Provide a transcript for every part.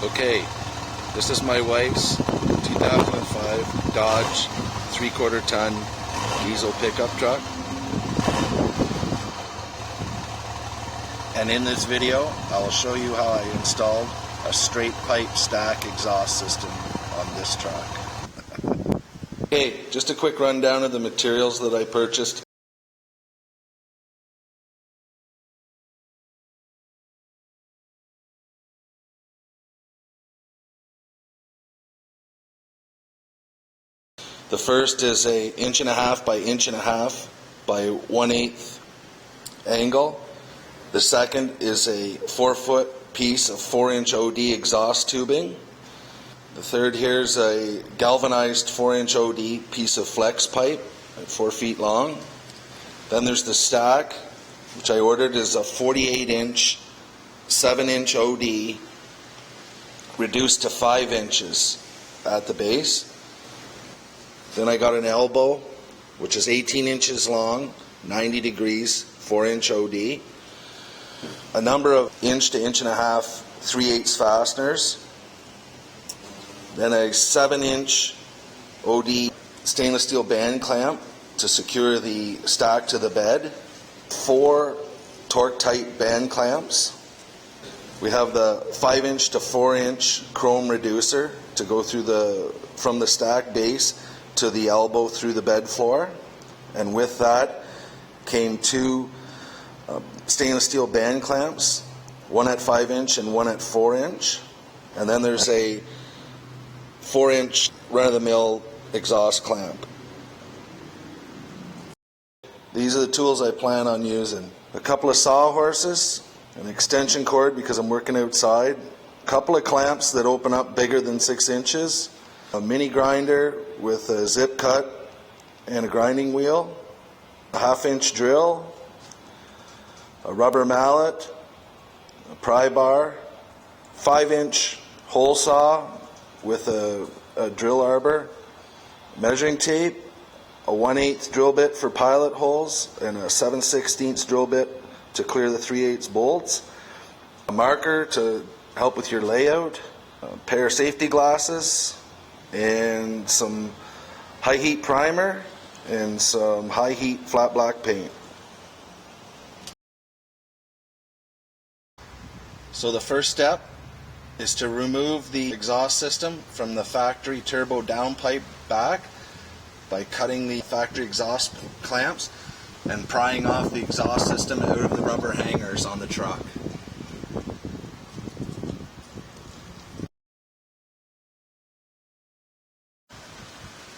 Okay, this is my wife's 2005 Dodge 3/4 ton diesel pickup truck. And in this video, I will show you how I installed a straight pipe stack exhaust system on this truck. Okay, just a quick rundown of the materials that I purchased. The first is a 1.5 by 1.5 by 1/8 angle. The second is a 4-foot piece of 4-inch OD exhaust tubing. The third here is a galvanized 4-inch OD piece of flex pipe at 4 feet long. Then there's the stack, which I ordered is a 48-inch, 7-inch OD reduced to 5 inches at the base. Then I got an elbow, which is 18 inches long, 90 degrees, 4-inch OD. A number of 1 to 1.5 3/8 fasteners. Then a 7-inch OD stainless steel band clamp to secure the stack to the bed. 4 torque-tight band clamps. We have the 5-inch to 4-inch chrome reducer to go through from the stack base to the elbow through the bed floor, and with that came 2 stainless steel band clamps, one at 5-inch and one at 4-inch, and then there's a 4-inch run-of-the-mill exhaust clamp. These are the tools I plan on using. A couple of sawhorses, an extension cord because I'm working outside, a couple of clamps that open up bigger than 6 inches, a mini grinder with a zip cut and a grinding wheel, a 1/2-inch drill, a rubber mallet, a pry bar, 5-inch hole saw with a drill arbor, measuring tape, a 1/8 drill bit for pilot holes, and a 7/16 drill bit to clear the 3/8 bolts, a marker to help with your layout, a pair of safety glasses, and some high heat primer and some high heat flat black paint. So the first step is to remove the exhaust system from the factory turbo downpipe back by cutting the factory exhaust clamps and prying off the exhaust system out of the rubber hangers on the truck.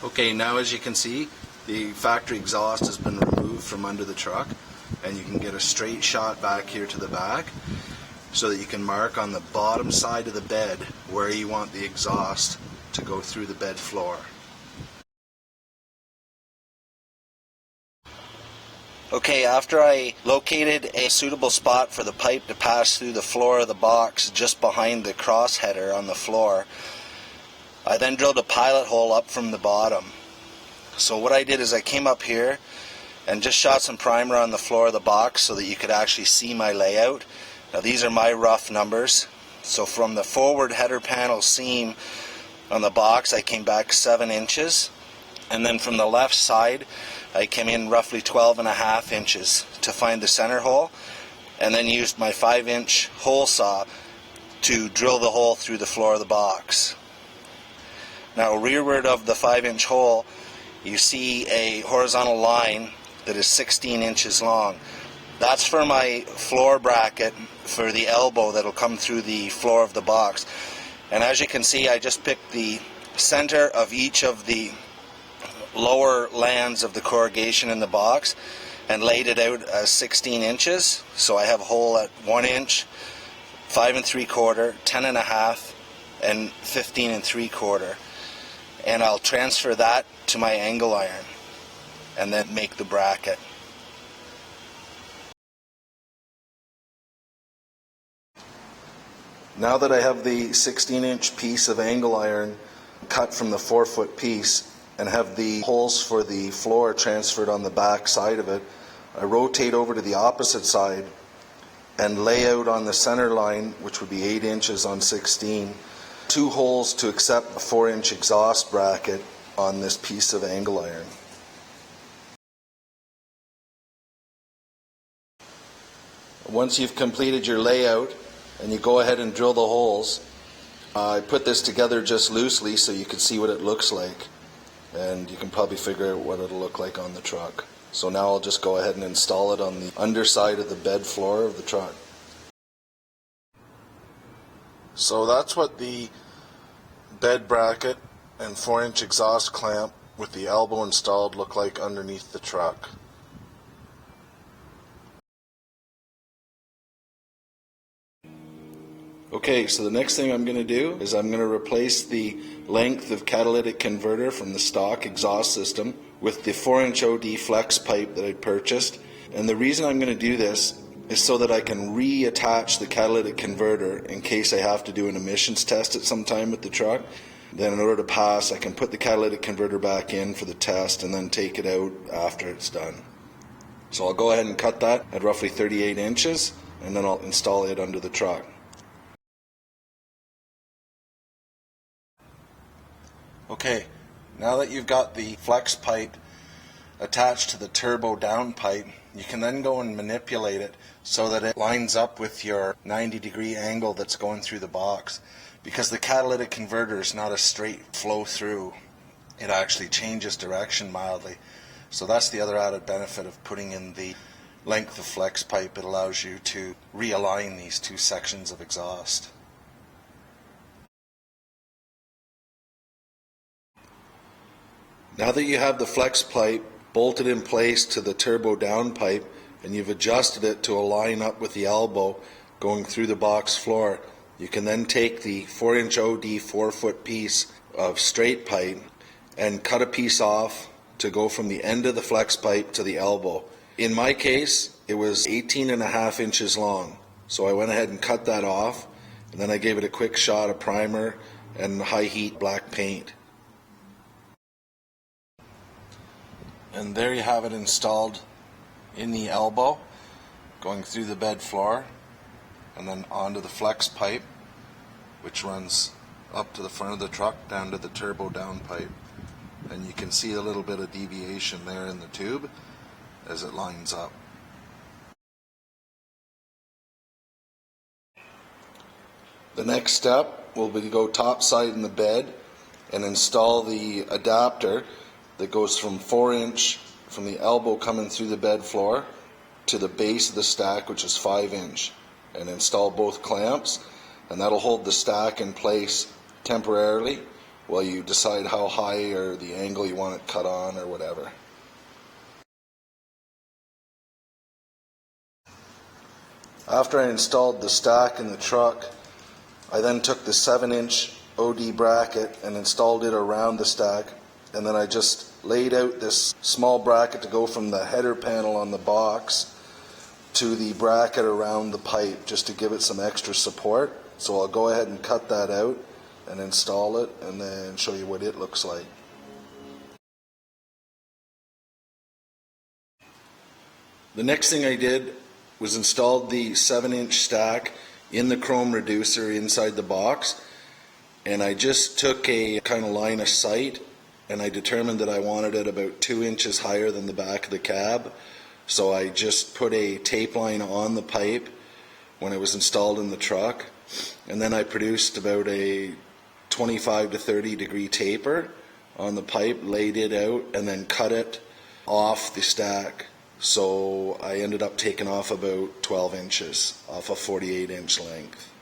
Okay, now as you can see, the factory exhaust has been removed from under the truck, and you can get a straight shot back here to the back so that you can mark on the bottom side of the bed where you want the exhaust to go through the bed floor. Okay, after I located a suitable spot for the pipe to pass through the floor of the box just behind the cross header on the floor, I then drilled a pilot hole up from the bottom. So what I did is I came up here and just shot some primer on the floor of the box so that you could actually see my layout. Now these are my rough numbers. So from the forward header panel seam on the box I came back 7 inches, and then from the left side I came in roughly 12.5 inches to find the center hole, and then used my 5-inch hole saw to drill the hole through the floor of the box. Now rearward of the 5-inch hole you see a horizontal line that is 16 inches long. That's for my floor bracket for the elbow that'll come through the floor of the box. And as you can see, I just picked the center of each of the lower lands of the corrugation in the box and laid it out as 16 inches. So I have a hole at 1 inch, 5 3/4, 10.5, and 15 3/4. And I'll transfer that to my angle iron and then make the bracket. Now that I have the 16-inch piece of angle iron cut from the 4-foot piece and have the holes for the floor transferred on the back side of it, I rotate over to the opposite side and lay out on the center line, which would be 8 inches on 16, 2 holes to accept a 4-inch exhaust bracket on this piece of angle iron. Once you've completed your layout and you go ahead and drill the holes, I put this together just loosely so you can see what it looks like, and you can probably figure out what it'll look like on the truck. So now I'll just go ahead and install it on the underside of the bed floor of the truck. So that's what the bed bracket and 4-inch exhaust clamp with the elbow installed look like underneath the truck. Okay, so the next thing I'm going to do is I'm going to replace the length of catalytic converter from the stock exhaust system with the 4-inch OD flex pipe that I purchased. And the reason I'm going to do this is so that I can reattach the catalytic converter in case I have to do an emissions test at some time with the truck. Then in order to pass, I can put the catalytic converter back in for the test and then take it out after it's done. So I'll go ahead and cut that at roughly 38 inches and then I'll install it under the truck. Okay, now that you've got the flex pipe attached to the turbo down pipe, you can then go and manipulate it so that it lines up with your 90-degree angle that's going through the box. Because the catalytic converter is not a straight flow through, it actually changes direction mildly. So that's the other added benefit of putting in the length of flex pipe. It allows you to realign these two sections of exhaust. Now that you have the flex pipe bolted in place to the turbo down pipe and you've adjusted it to align up with the elbow going through the box floor, you can then take the 4-inch OD 4-foot piece of straight pipe and cut a piece off to go from the end of the flex pipe to the elbow. In my case, it was 18.5 inches long, so I went ahead and cut that off, and then I gave it a quick shot of primer and high heat black paint. And there you have it installed in the elbow, going through the bed floor, and then onto the flex pipe, which runs up to the front of the truck down to the turbo down pipe. And you can see a little bit of deviation there in the tube as it lines up. The next step will be to go topside in the bed and install the adapter that goes from 4-inch from the elbow coming through the bed floor to the base of the stack, which is 5-inch, and install both clamps, and that'll hold the stack in place temporarily while you decide how high or the angle you want it cut on or whatever. After I installed the stack in the truck, I then took the 7-inch OD bracket and installed it around the stack, and then I just laid out this small bracket to go from the header panel on the box to the bracket around the pipe just to give it some extra support. So I'll go ahead and cut that out and install it and then show you what it looks like. The next thing I did was installed the 7-inch stack in the chrome reducer inside the box, and I just took a kind of line of sight and I determined that I wanted it about 2 inches higher than the back of the cab. So I just put a tape line on the pipe when it was installed in the truck, and then I produced about a 25 to 30 degree taper on the pipe, laid it out, and then cut it off the stack. So I ended up taking off about 12 inches off a 48-inch length.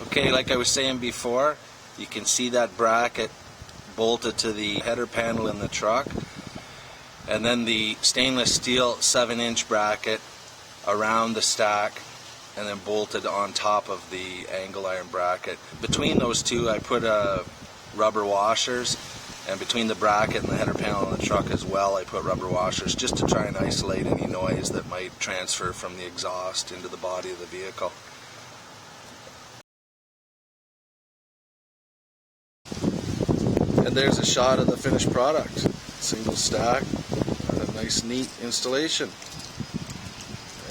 Okay, like I was saying before, you can see that bracket bolted to the header panel in the truck, and then the stainless steel 7-inch bracket around the stack and then bolted on top of the angle iron bracket. Between those two I put rubber washers, and between the bracket and the header panel on the truck as well I put rubber washers just to try and isolate any noise that might transfer from the exhaust into the body of the vehicle. And there's a shot of the finished product. Single stack, a nice neat installation.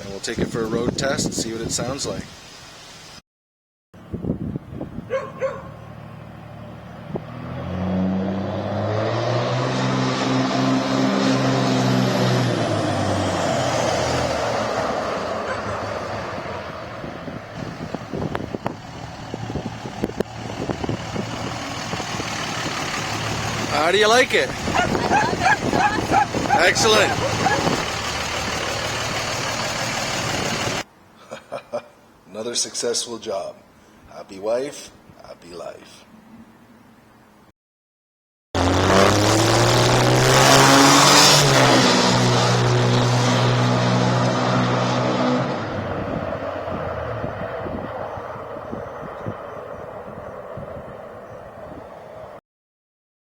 and we'll take it for a road test and see what it sounds like. How do you like it? Excellent. Another successful job. Happy wife, happy life.